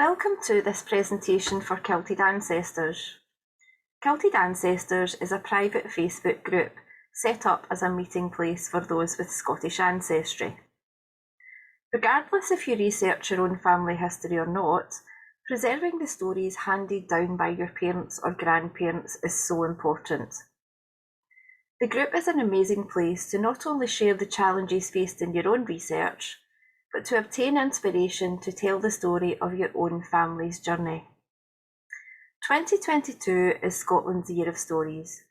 Welcome to this presentation for Kilted Ancestors. Kilted Ancestors is a private Facebook group set up as a meeting place for those with Scottish ancestry. Regardless if you research your own family history or not, preserving the stories handed down by your parents or grandparents is so important. The group is an amazing place to not only share the challenges faced in your own research, but to obtain inspiration to tell the story of your own family's journey. 2022 is Scotland's Year of Stories,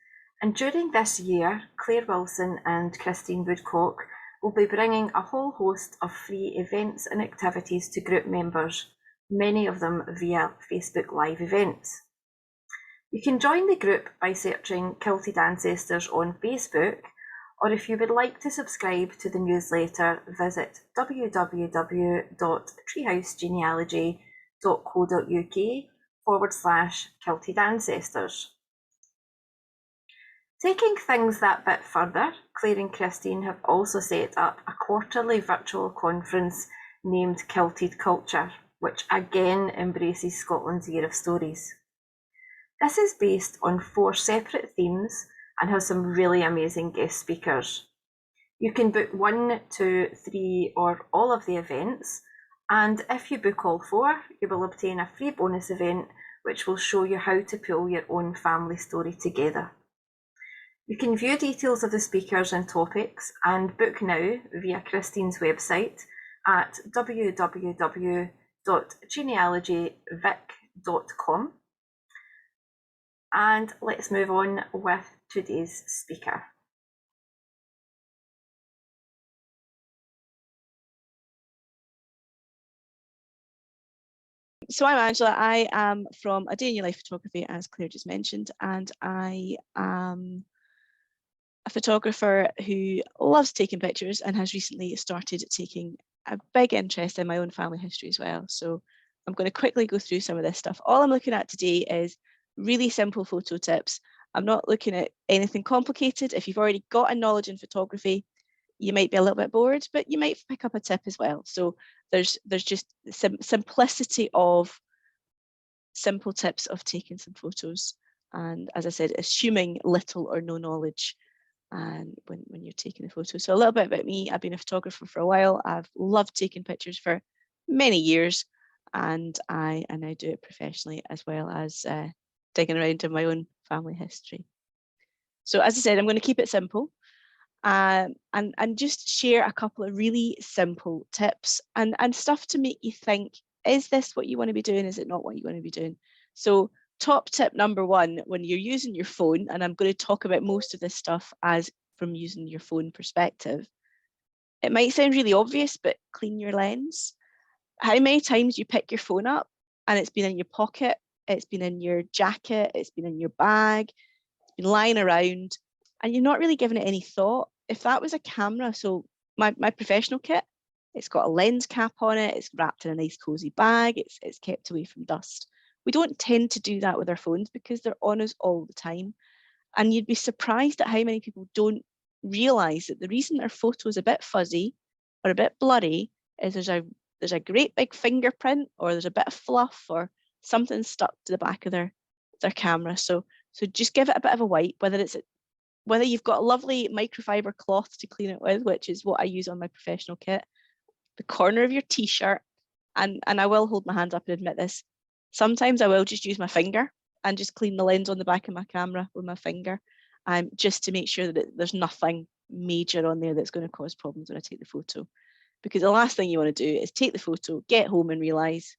and during this year, Claire Wilson and Christine Woodcock will be bringing a whole host of free events and activities to group members, many of them via Facebook Live events. You can join the group by searching Kilted Ancestors on Facebook, or if you would like to subscribe to the newsletter, visit www.treehousegenealogy.co.uk/Kilted Ancestors. Taking things that bit further, Claire and Christine have also set up a quarterly virtual conference named Kilted Culture, which again embraces Scotland's Year of Stories. This is based on 4 separate themes and has some really amazing guest speakers. You can book 1, 2, 3, or all of the events, and if you book all 4, you will obtain a free bonus event which will show you how to pull your own family story together. You can view details of the speakers and topics and book now via Christine's website at www.genealogyvic.com. And let's move on with today's speaker. So I'm Angela. I am from A Daye in Your Life Photography, as Claire just mentioned, and I am a photographer who loves taking pictures and has recently started taking a big interest in my own family history as well. So I'm going to quickly go through some of this stuff. All I'm looking at today is really simple photo tips. I'm not looking at anything complicated. If you've already got a knowledge in photography, you might be a little bit bored, but you might pick up a tip as well. So there's just simplicity of simple tips of taking some photos. And as I said, assuming little or no knowledge and when you're taking a photo. So a little bit about me. I've been a photographer for a while. I've loved taking pictures for many years, and I now do it professionally, as well as digging around in my own family history. So as I said, I'm going to keep it simple. And just share a couple of really simple tips and stuff to make you think, is this what you want to be doing? Is it not what you want to be doing? So top tip number 1, when you're using your phone, and I'm going to talk about most of this stuff as from using your phone perspective. It might sound really obvious, but clean your lens. How many times you pick your phone up and it's been in your pocket, it's been in your jacket, it's been in your bag, it's been lying around, and you're not really giving it any thought. If that was a camera, so my professional kit, it's got a lens cap on it, it's wrapped in a nice cozy bag, it's kept away from dust. We don't tend to do that with our phones because they're on us all the time. And you'd be surprised at how many people don't realise that the reason their photo is a bit fuzzy or a bit blurry is there's a great big fingerprint, or there's a bit of fluff or something stuck to the back of their camera. So just give it a bit of a wipe, whether you've got a lovely microfiber cloth to clean it with, which is what I use on my professional kit, the corner of your t-shirt, and I will hold my hand up and admit this. Sometimes I will just use my finger and just clean the lens on the back of my camera with my finger, just to make sure that there's nothing major on there that's going to cause problems when I take the photo. Because the last thing you want to do is take the photo, get home and realise,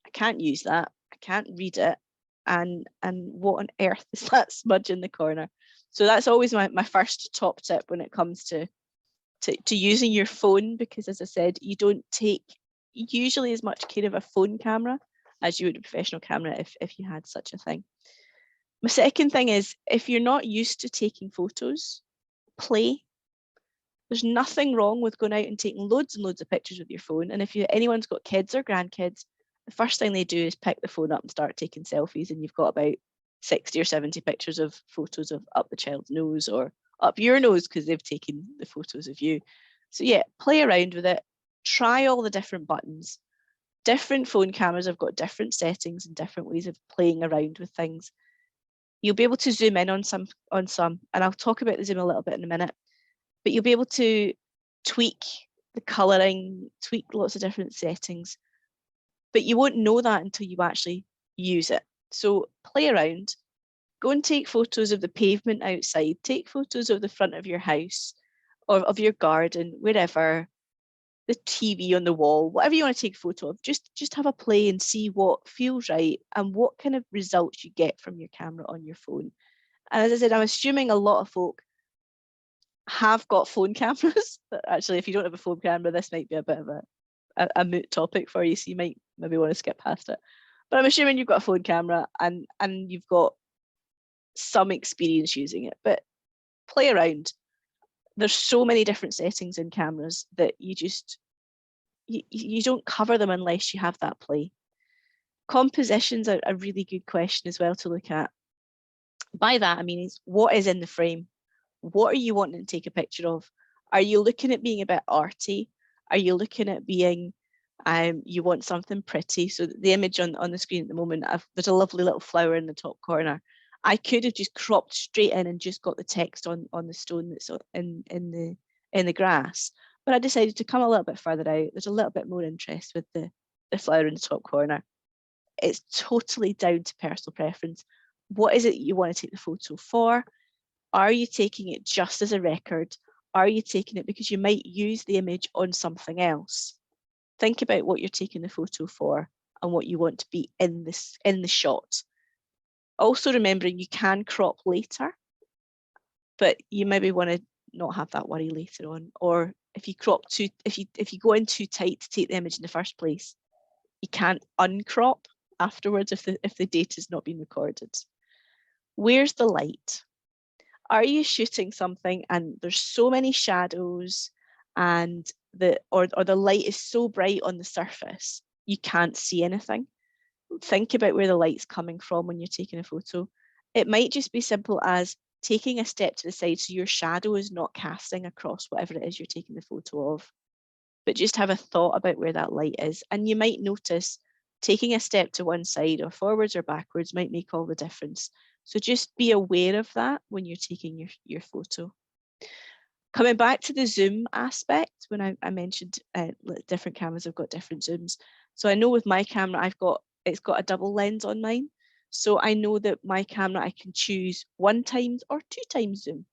I can't use that, I can't read it, and what on earth is that smudge in the corner? So that's always my first top tip when it comes to using your phone, because as I said, you don't take usually as much care of a phone camera as you would a professional camera if you had such a thing. My second thing is, if you're not used to taking photos, play. There's nothing wrong with going out and taking loads and loads of pictures with your phone. And if anyone's got kids or grandkids, the first thing they do is pick the phone up and start taking selfies, and you've got about 60 or 70 pictures of photos of up the child's nose or up your nose because they've taken the photos of you. So yeah, play around with it, try all the different buttons. Different phone cameras have got different settings and different ways of playing around with things. You'll be able to zoom in on some, and I'll talk about the zoom a little bit in a minute, but you'll be able to tweak the colouring, tweak lots of different settings, but you won't know that until you actually use it. So play around, go and take photos of the pavement outside, take photos of the front of your house or of your garden, wherever, the TV on the wall, whatever you want to take a photo of, just have a play and see what feels right and what kind of results you get from your camera on your phone. And as I said, I'm assuming a lot of folk have got phone cameras. But actually, if you don't have a phone camera, this might be a bit of a moot topic for you, so you might maybe want to skip past it. But I'm assuming you've got a phone camera and you've got some experience using it, but play around. There's so many different settings in cameras that you don't cover them unless you have that play. Composition's a really good question as well to look at. By that, I mean, is what is in the frame? What are you wanting to take a picture of? Are you looking at being a bit arty? Are you looking at being, you want something pretty? So the image on the screen at the moment, there's a lovely little flower in the top corner. I could have just cropped straight in and just got the text on the stone that's in the grass, but I decided to come a little bit further out. There's a little bit more interest with the flower in the top corner. It's totally down to personal preference. What is it you want to take the photo for? Are you taking it just as a record? Are you taking it because you might use the image on something else? Think about what you're taking the photo for and what you want to be in the shot. Also remembering you can crop later, but you maybe want to not have that worry later on. Or if you crop if you go in too tight to take the image in the first place, you can't uncrop afterwards if the data's not been recorded. Where's the light? Are you shooting something and there's so many shadows and the light is so bright on the surface you can't see anything? Think about where the light's coming from when you're taking a photo. It might just be simple as taking a step to the side so your shadow is not casting across whatever it is you're taking the photo of. But just have a thought about where that light is. And you might notice taking a step to one side or forwards or backwards might make all the difference. So just be aware of that when you're taking your photo. Coming back to the zoom aspect, when I mentioned different cameras have got different zooms. So I know with my camera, it's got a double lens on mine. So I know that my camera, I can choose 1x or 2x zoom.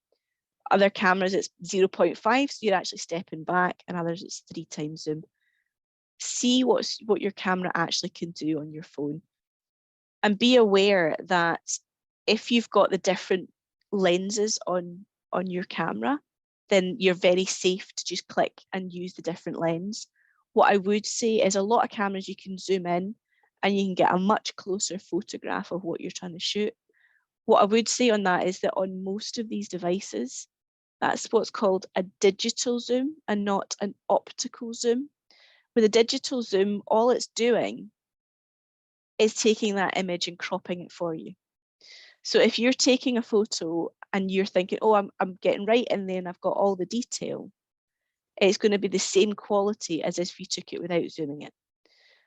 Other cameras, it's 0.5, so you're actually stepping back, and others it's 3x zoom. See what your camera actually can do on your phone. And be aware that if you've got the different lenses on your camera, then you're very safe to just click and use the different lens. What I would say is a lot of cameras you can zoom in and you can get a much closer photograph of what you're trying to shoot. What I would say on that is that on most of these devices, that's what's called a digital zoom and not an optical zoom. With a digital zoom, all it's doing is taking that image and cropping it for you. So if you're taking a photo and you're thinking, oh, I'm getting right in there and I've got all the detail, it's going to be the same quality as if you took it without zooming in.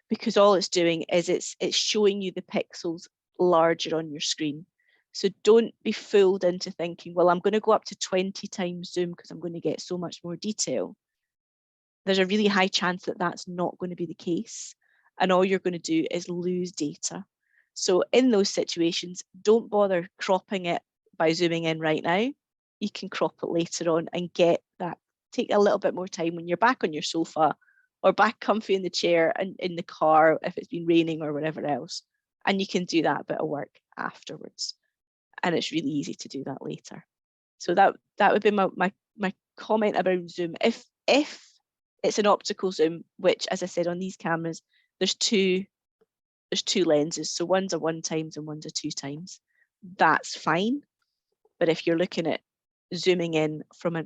Because all it's doing is it's showing you the pixels larger on your screen. So don't be fooled into thinking, well, I'm going to go up to 20x zoom because I'm going to get so much more detail. There's a really high chance that that's not going to be the case. And all you're going to do is lose data. So in those situations, don't bother cropping it by zooming in right now. You can crop it later on and get that. Take a little bit more time when you're back on your sofa or back comfy in the chair and in the car if it's been raining or whatever else. And you can do that bit of work afterwards. And it's really easy to do that later. So that would be my comment about zoom. If it's an optical zoom, which, as I said, on these cameras, there's two lenses. So one's a 1x and one's a 2x. That's fine. But if you're looking at zooming in from a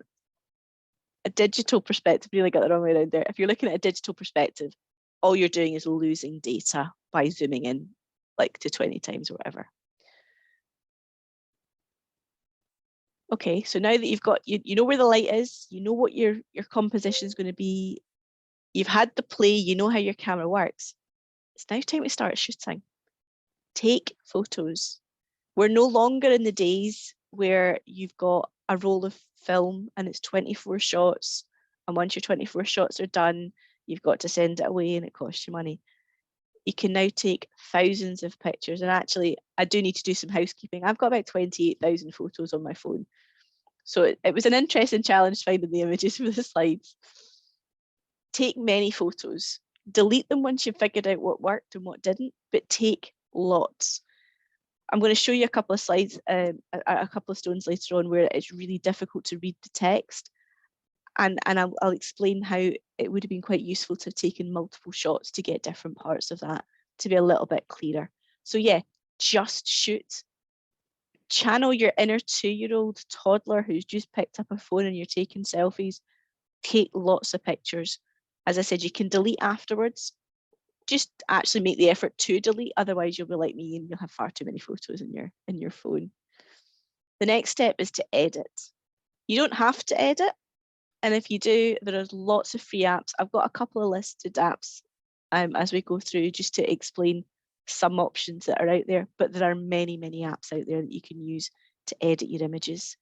digital perspective, really got the wrong way around there. If you're looking at a digital perspective, all you're doing is losing data by zooming in like to 20x or whatever. Okay, so now that you've got, you know where the light is, you know what your composition is going to be, you've had the play, you know how your camera works. It's now time to start shooting. Take photos. We're no longer in the days where you've got a roll of film and it's 24 shots. And once your 24 shots are done, you've got to send it away and it costs you money. You can now take thousands of pictures. And actually, I do need to do some housekeeping. I've got about 28,000 photos on my phone. So it was an interesting challenge finding the images for the slides. Take many photos. Delete them once you've figured out what worked and what didn't, but take lots. I'm going to show you a couple of slides, a couple of stones later on where it's really difficult to read the text. And I'll explain how it would have been quite useful to have taken multiple shots to get different parts of that to be a little bit clearer. So yeah, just shoot. Channel your inner 2-year-old toddler who's just picked up a phone and you're taking selfies. Take lots of pictures. As I said, you can delete afterwards. Just actually make the effort to delete, otherwise you'll be like me and you'll have far too many photos in your phone. The next step is to edit. You don't have to edit, and if you do, there are lots of free apps. I've got a couple of listed apps as we go through, just to explain some options that are out there, but there are many apps out there that you can use to edit your images.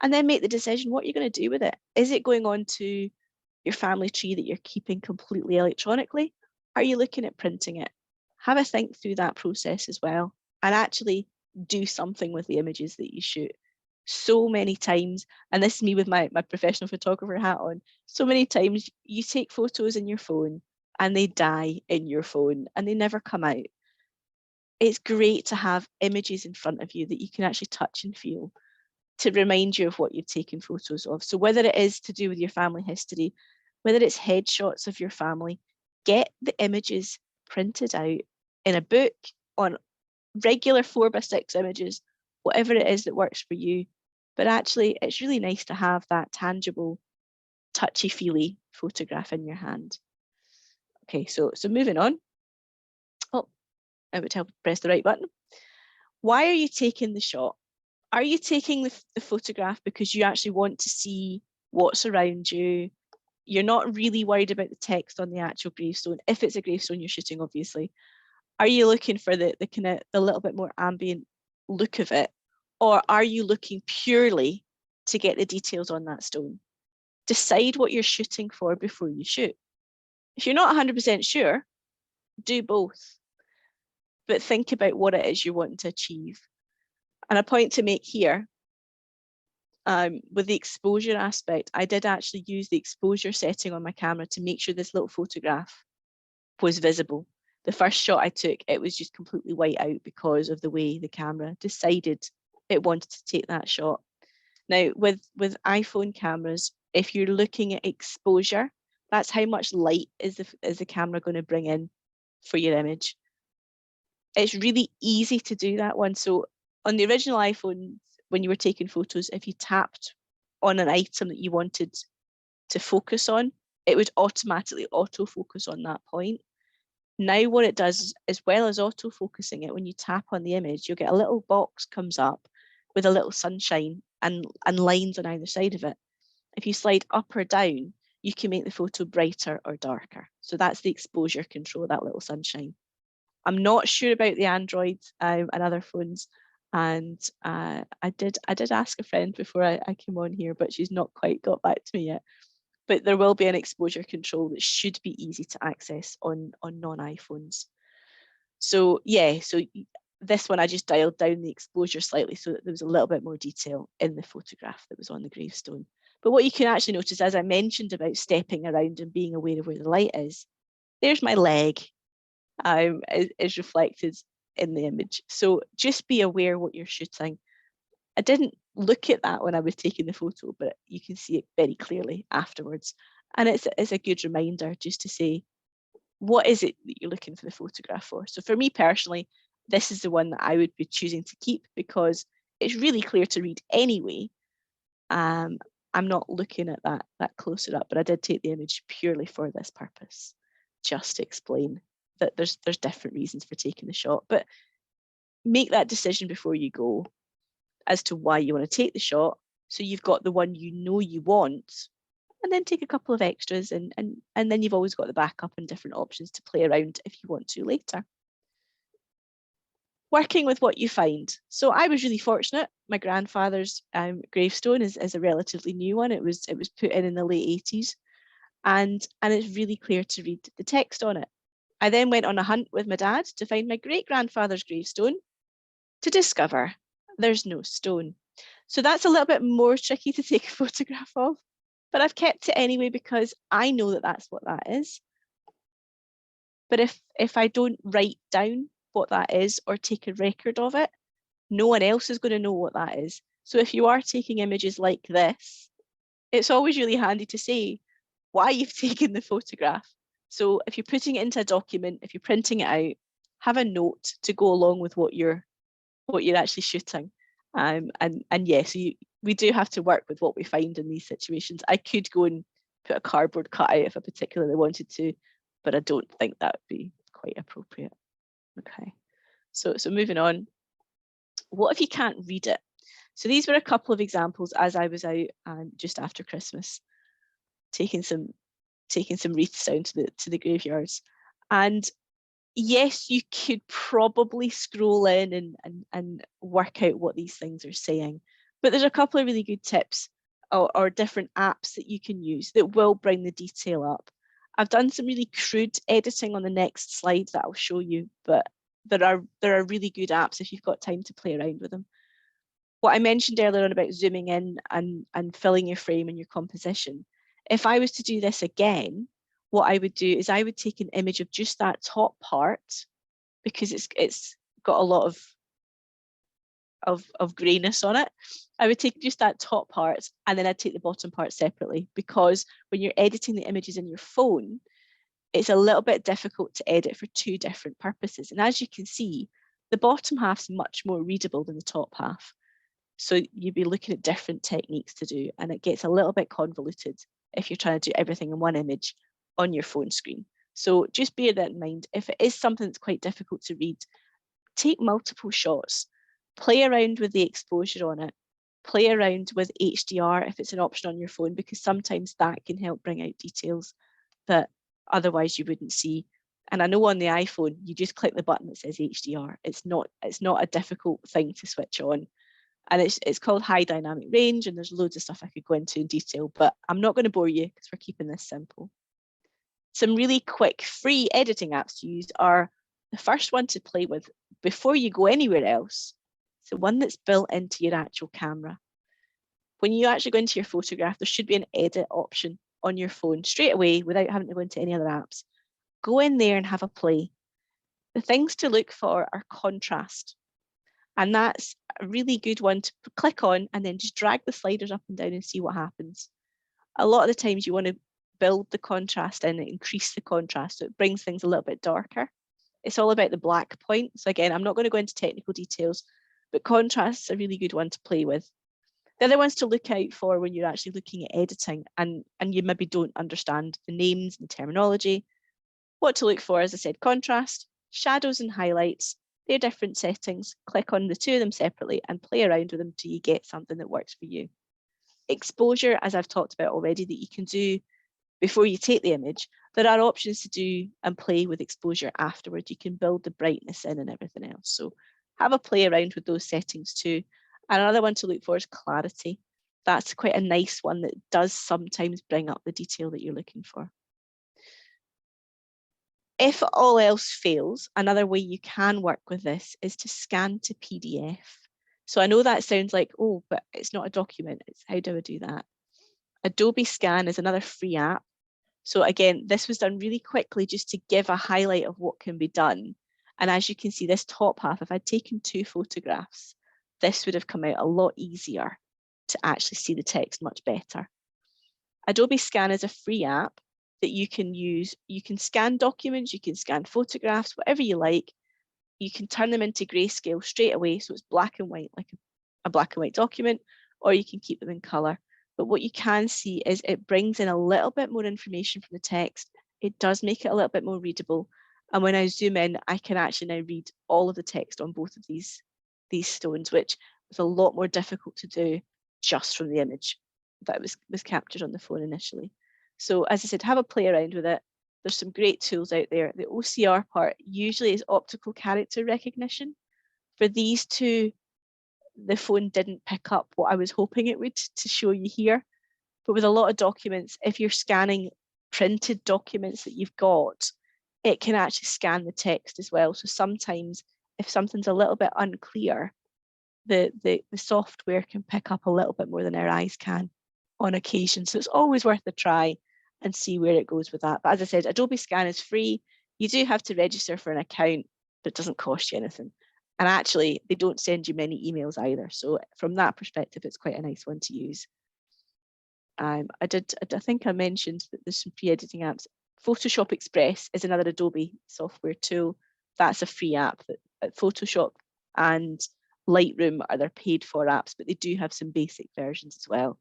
And then make the decision what you're going to do with it. Is it going on to your family tree that you're keeping completely electronically? Are you looking at printing it? Have a think through that process as well, and actually do something with the images that you shoot. So many times, and this is me with my professional photographer hat on, so many times you take photos in your phone and they die in your phone and they never come out. It's great to have images in front of you that you can actually touch and feel to remind you of what you've taken photos of. So whether it is to do with your family history, whether it's headshots of your family, get the images printed out in a book, on regular 4x6 images, whatever it is that works for you. But actually, it's really nice to have that tangible, touchy-feely photograph in your hand. Okay, so moving on. Oh, I would help press the right button. Why are you taking the shot? Are you taking the photograph because you actually want to see what's around you? You're not really worried about the text on the actual gravestone. If it's a gravestone you're shooting, obviously. Are you looking for the kind of the little bit more ambient look of it? Or are you looking purely to get the details on that stone? Decide what you're shooting for before you shoot. If you're not 100% sure, do both. But think about what it is you're wanting to achieve. And a point to make here, with the exposure aspect, I did actually use the exposure setting on my camera to make sure this little photograph was visible. The first shot I took, it was just completely white out because of the way the camera decided it wanted to take that shot. Now, with iPhone cameras, if you're looking at exposure, that's how much light is the camera going to bring in for your image. It's really easy to do that one. So on the original iPhone, when you were taking photos, if you tapped on an item that you wanted to focus on, it would automatically autofocus on that point. Now what it does, as well as autofocusing it, when you tap on the image, you'll get a little box comes up with a little sunshine and lines on either side of it. If you slide up or down, you can make the photo brighter or darker. So that's the exposure control, that little sunshine. I'm not sure about the Android and other phones. And I did ask a friend before I came on here, but she's not quite got back to me yet. But there will be an exposure control that should be easy to access on non-iPhones. So yeah, so this one I just dialed down the exposure slightly so that there was a little bit more detail in the photograph that was on the gravestone. But what you can actually notice, as I mentioned about stepping around and being aware of where the light is, there's my leg is reflected in the image. So just be aware what you're shooting. I didn't look at that when I was taking the photo, but you can see it very clearly afterwards. And it's a good reminder just to say, what is it that you're looking for the photograph for? So for me personally, this is the one that I would be choosing to keep because it's really clear to read anyway. I'm not looking at that closer up, but I did take the image purely for this purpose, just to explain that there's different reasons for taking the shot. But make that decision before you go as to why you want to take the shot, so you've got the one you know you want and then take a couple of extras, and then you've always got the backup and different options to play around if you want to later. Working with what you find. So I was really fortunate. My grandfather's gravestone is a relatively new one. It was put in the late 80s, and it's really clear to read the text on it. I then went on a hunt with my dad to find my great-grandfather's gravestone, to discover there's no stone. So that's a little bit more tricky to take a photograph of, but I've kept it anyway because I know that that's what that is. But if I don't write down what that is or take a record of it, no one else is going to know what that is. So if you are taking images like this, it's always really handy to say why you've taken the photograph. So if you're putting it into a document, if you're printing it out, have a note to go along with what you're actually shooting. And yes, we do have to work with what we find in these situations. I could go and put a cardboard cutout if I particularly wanted to, but I don't think that would be quite appropriate. Okay, so moving on. What if you can't read it? So these were a couple of examples as I was out just after Christmas, taking some wreaths down to the graveyards. And yes, you could probably scroll in and work out what these things are saying, but there's a couple of really good tips or different apps that you can use that will bring the detail up. I've done some really crude editing on the next slide that I'll show you, but there are really good apps if you've got time to play around with them. What I mentioned earlier on about zooming in and filling your frame and your composition, if I was to do this again, what I would do is I would take an image of just that top part, because it's got a lot of grayness on it. I would take just that top part and then I'd take the bottom part separately, because when you're editing the images in your phone, it's a little bit difficult to edit for two different purposes. And as you can see, the bottom half's much more readable than the top half. So you'd be looking at different techniques to do, and it gets a little bit convoluted if you're trying to do everything in one image on your phone screen. So just bear that in mind. If it is something that's quite difficult to read, take multiple shots, play around with the exposure on it, play around with HDR if it's an option on your phone, because sometimes that can help bring out details that otherwise you wouldn't see. And I know on the iPhone, you just click the button that says HDR. It's not a difficult thing to switch on. And it's called high dynamic range, and there's loads of stuff I could go into in detail, but I'm not going to bore you because we're keeping this simple. Some really quick free editing apps to use are the first one to play with before you go anywhere else. It's the one that's built into your actual camera. When you actually go into your photograph, there should be an edit option on your phone straight away without having to go into any other apps. Go in there and have a play. The things to look for are contrast. And that's a really good one to click on and then just drag the sliders up and down and see what happens. A lot of the times you want to build the contrast and increase the contrast so it brings things a little bit darker. It's all about the black point. So again, I'm not going to go into technical details, but contrast's a really good one to play with. The other ones to look out for when you're actually looking at editing and you maybe don't understand the names and the terminology, what to look for, as I said, contrast, shadows and highlights. They're different settings. Click on the two of them separately and play around with them till you get something that works for you. Exposure, as I've talked about already, that you can do before you take the image. There are options to do and play with exposure afterwards. You can build the brightness in and everything else. So have a play around with those settings too. And another one to look for is clarity. That's quite a nice one that does sometimes bring up the detail that you're looking for. If all else fails, another way you can work with this is to scan to PDF. So I know that sounds like, oh, but it's not a document. It's how do I do that? Adobe Scan is another free app. So again, this was done really quickly just to give a highlight of what can be done. And as you can see, this top half, if I'd taken two photographs, this would have come out a lot easier to actually see the text much better. Adobe Scan is a free app that you can use. You can scan documents, you can scan photographs, whatever you like. You can turn them into grayscale straight away, so it's black and white, like a black and white document, or you can keep them in color. But what you can see is it brings in a little bit more information from the text. It does make it a little bit more readable. And when I zoom in, I can actually now read all of the text on both of these stones, which was a lot more difficult to do just from the image. that was captured on the phone initially. So as I said, have a play around with it. There's some great tools out there. The OCR part usually is optical character recognition. For these two, the phone didn't pick up what I was hoping it would to show you here. But with a lot of documents, if you're scanning printed documents that you've got, it can actually scan the text as well. So sometimes if something's a little bit unclear, the software can pick up a little bit more than our eyes can on occasion. So it's always worth a try and see where it goes with that. But as I said, Adobe Scan is free. You do have to register for an account, but it doesn't cost you anything. And actually, they don't send you many emails either. So from that perspective, it's quite a nice one to use. I think I mentioned that there's some pre-editing apps. Photoshop Express is another Adobe software tool. That's a free app. That Photoshop and Lightroom are their paid for apps, but they do have some basic versions as well.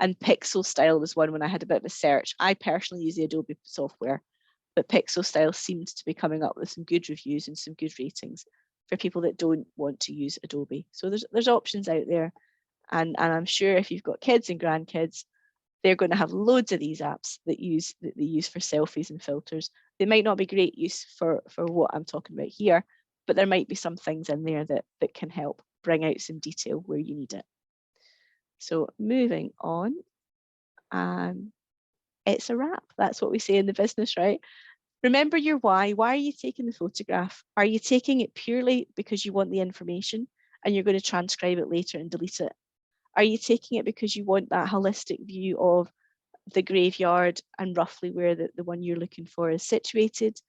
And Pixel Style was one when I had a bit of a search. I personally use the Adobe software, but Pixel Style seems to be coming up with some good reviews and some good ratings for people that don't want to use Adobe. So there's options out there. And I'm sure if you've got kids and grandkids, they're going to have loads of these apps that they use for selfies and filters. They might not be great use for what I'm talking about here, but there might be some things in there that can help bring out some detail where you need it. So moving on, it's a wrap. That's what we say in the business, right? Remember your why. Why are you taking the photograph? Are you taking it purely because you want the information and you're going to transcribe it later and delete it? Are you taking it because you want that holistic view of the graveyard and roughly where the one you're looking for is situated?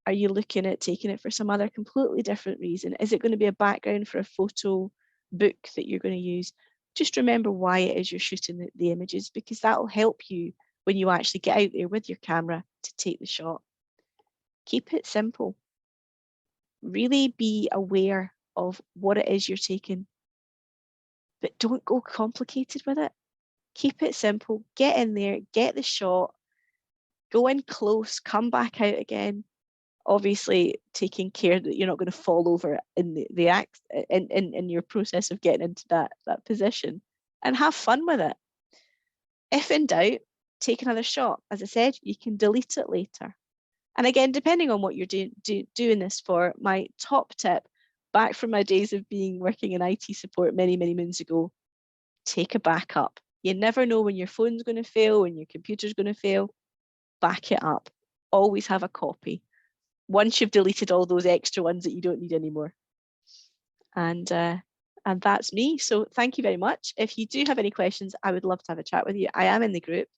Are you looking at taking it for some other completely different reason? Is it going to be a background for a photo book that you're going to use? Just remember why it is you're shooting the images, because that will help you when you actually get out there with your camera to take the shot. Keep it simple. Really be aware of what it is you're taking, but don't go complicated with it. Keep it simple, get in there, get the shot, go in close, come back out again. Obviously taking care that you're not going to fall over in the act in your process of getting into that position, and have fun with it. If in doubt, take another shot. As I said, you can delete it later. And again, depending on what you're doing this for, my top tip, back from my days of working in IT support many moons ago, take a backup. You never know when your phone's going to fail, when your computer's going to fail. Back it up. Always have a copy once you've deleted all those extra ones that you don't need anymore. And that's me. So thank you very much. If you do have any questions, I would love to have a chat with you. I am in the group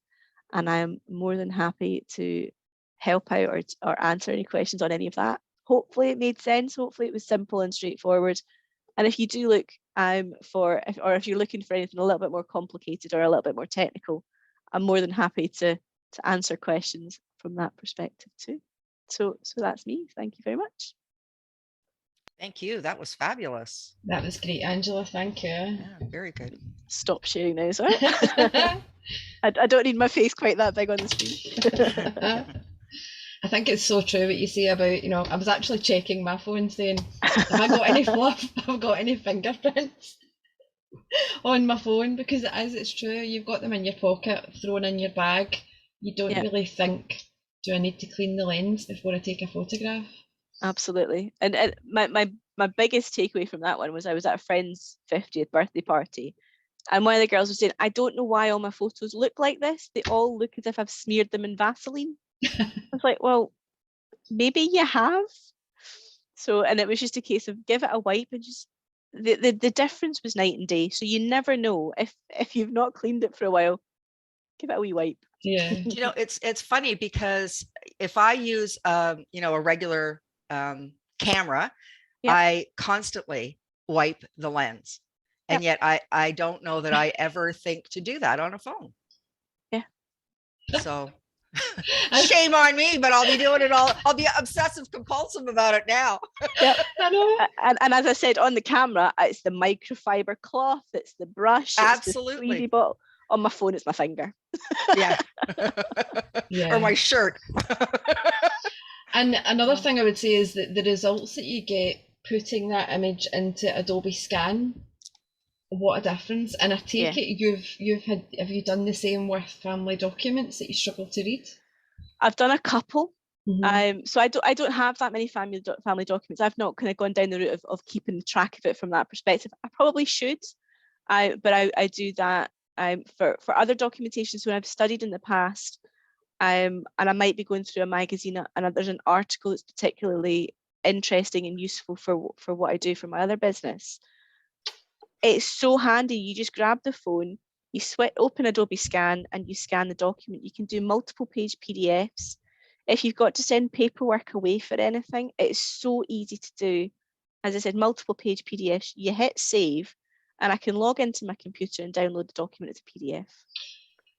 and I am more than happy to help out or answer any questions on any of that. Hopefully it made sense. Hopefully it was simple and straightforward. And if you do look if you're looking for anything a little bit more complicated or a little bit more technical, I'm more than happy to answer questions from that perspective too. So that's me. Thank you very much. Thank you. That was fabulous. That was great, Angela. Thank you. Yeah, very good. Stop sharing now, sorry. I don't need my face quite that big on the screen. I think it's so true what you say about, I was actually checking my phone saying, have I got any fluff? Have I got any fingerprints on my phone? Because it's true. You've got them in your pocket, thrown in your bag. You don't really think, do I need to clean the lens before I take a photograph? Absolutely. And my biggest takeaway from that one was I was at a friend's 50th birthday party, and one of the girls was saying, I don't know why all my photos look like this. They all look as if I've smeared them in Vaseline. I was like, well, maybe you have. So, and it was just a case of give it a wipe and just the difference was night and day. So you never know if you've not cleaned it for a while, give it a wee wipe. Yeah. It's funny because if I use a regular camera, I constantly wipe the lens. And yet I don't know that I ever think to do that on a phone. Yeah. So shame on me, but I'll be doing it all. I'll be obsessive compulsive about it now. Yep. I know. And as I said on the camera, it's the microfiber cloth, it's the brush, absolutely. It's the squeezy bottle. On my phone, it's my finger. Yeah. Or my shirt. And another thing I would say is that the results that you get putting that image into Adobe Scan what a difference. And I take it have you done the same with family documents that you struggle to read? I've done a couple. So I don't have that many family documents. I've not kind of gone down the route of keeping track of it from that perspective. I probably should, but I do that for other documentations when I've studied in the past, and I might be going through a magazine and there's an article that's particularly interesting and useful for what I do for my other business. It's so handy. You just grab the phone, you open Adobe Scan, and you scan the document. You can do multiple page PDFs. If you've got to send paperwork away for anything, it's so easy to do. As I said, multiple page PDFs, you hit save, and I can log into my computer and download the document as a PDF.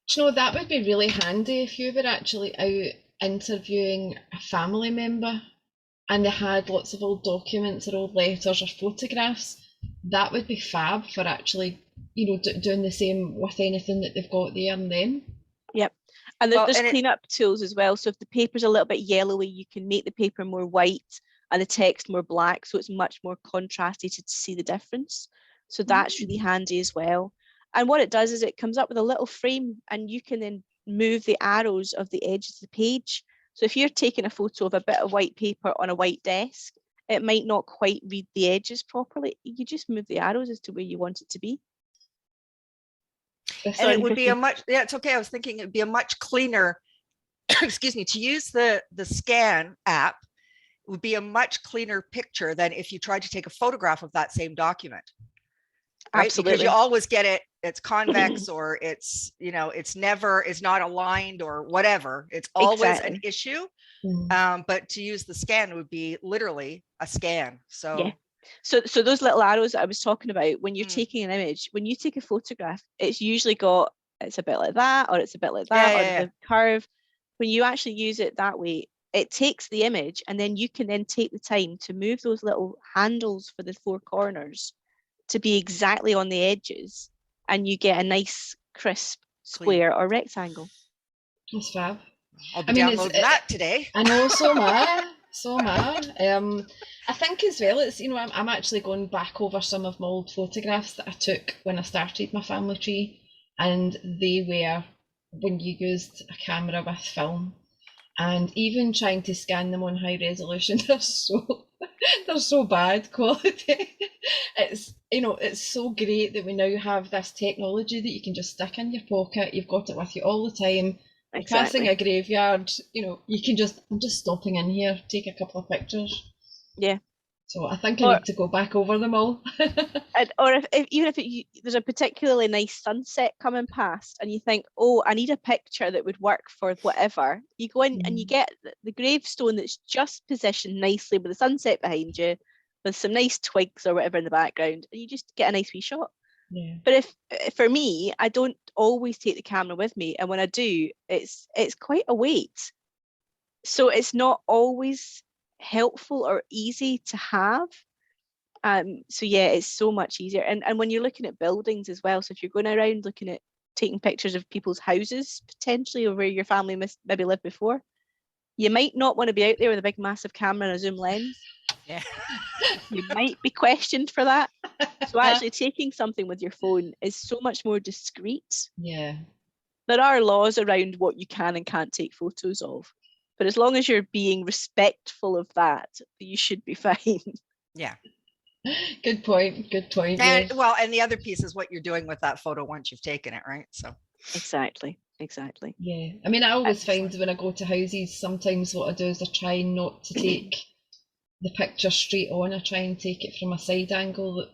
Do you know, that would be really handy if you were actually out interviewing a family member and they had lots of old documents or old letters or photographs. That would be fab for actually, doing the same with anything that they've got there and then. Yep. And there's cleanup tools as well. So if the paper's a little bit yellowy, you can make the paper more white and the text more black, so it's much more contrasted to see the difference. So that's really handy as well. And what it does is it comes up with a little frame, and you can then move the arrows of the edges of the page. So if you're taking a photo of a bit of white paper on a white desk, it might not quite read the edges properly. You just move the arrows as to where you want it to be. And it would be it's okay. I was thinking it'd be a much cleaner, excuse me, to use the scan app would be a much cleaner picture than if you tried to take a photograph of that same document. Right? Absolutely. Because you always get it's convex or it's not aligned or whatever. It's always an issue. But to use the scan would be literally a scan. So yeah. So those little arrows that I was talking about, when you're taking an image, when you take a photograph, it's usually it's a bit like that, or it's a bit like that, the curve. When you actually use it that way, it takes the image, and then you can then take the time to move those little handles for the four corners to be exactly on the edges, and you get a nice crisp square or rectangle. That's fab. I'll be downloading that today. I know, so am I. I think as well, it's, I'm actually going back over some of my old photographs that I took when I started my family tree, and they were when you used a camera with film, and even trying to scan them on high resolution, they're so bad quality. It's so great that we now have this technology that you can just stick in your pocket. You've got it with you all the time. Exactly. Passing a graveyard, you can I'm just stopping in here, take a couple of pictures. Yeah. So I think I need to go back over them all. Or if there's a particularly nice sunset coming past, and you think, oh, I need a picture that would work for whatever, you go in and you get the gravestone that's just positioned nicely with the sunset behind you, with some nice twigs or whatever in the background, and you just get a nice wee shot. Yeah. But for me, I don't always take the camera with me, and when I do, it's quite a weight. So it's not always helpful or easy to have. So yeah, it's so much easier. And when you're looking at buildings as well, so if you're going around looking at taking pictures of people's houses, potentially, or where your family maybe lived before, you might not want to be out there with a big massive camera and a zoom lens. Yeah. You might be questioned for that. So actually taking something with your phone is so much more discreet. Yeah. There are laws around what you can and can't take photos of, but as long as you're being respectful of that, you should be fine. Yeah. Good point. And yes. Well, and the other piece is what you're doing with that photo once you've taken it, right? So Exactly. Yeah. I mean, I always find when I go to houses, sometimes what I do is I try not to take the picture straight on. I try and take it from a side angle that,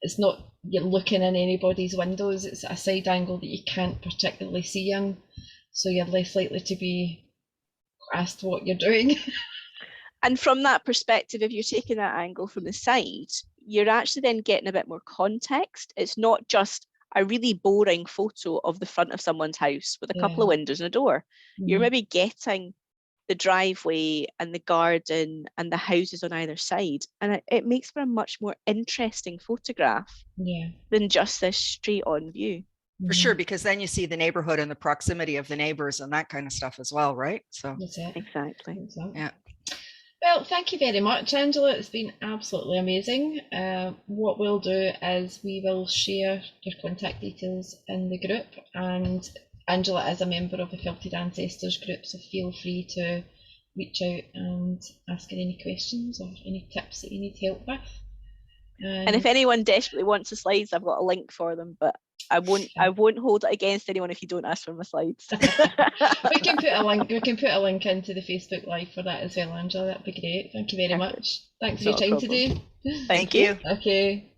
it's not you're looking in anybody's windows, it's a side angle that you can't particularly see in, so you're less likely to be asked what you're doing. And from that perspective, if you're taking that angle from the side, you're actually then getting a bit more context. It's not just a really boring photo of the front of someone's house with a couple of windows and a door. You're maybe getting the driveway and the garden and the houses on either side, and it makes for a much more interesting photograph than just this straight on view. For sure, because then you see the neighborhood and the proximity of the neighbors and that kind of stuff as well, right? So Exactly. Yeah. Well, thank you very much, Angela. It's been absolutely amazing. What we'll do is we will share your contact details in the group, and Angela is a member of the Felted Ancestors group, so feel free to reach out and ask her any questions or any tips that you need help with. And if anyone desperately wants the slides, I've got a link for them, but I won't hold it against anyone if you don't ask for my slides. We can put a link. We can put a link into the Facebook Live for that as well, Angela. That'd be great. Thank you very much. Thanks for your time today. Thank you. Okay.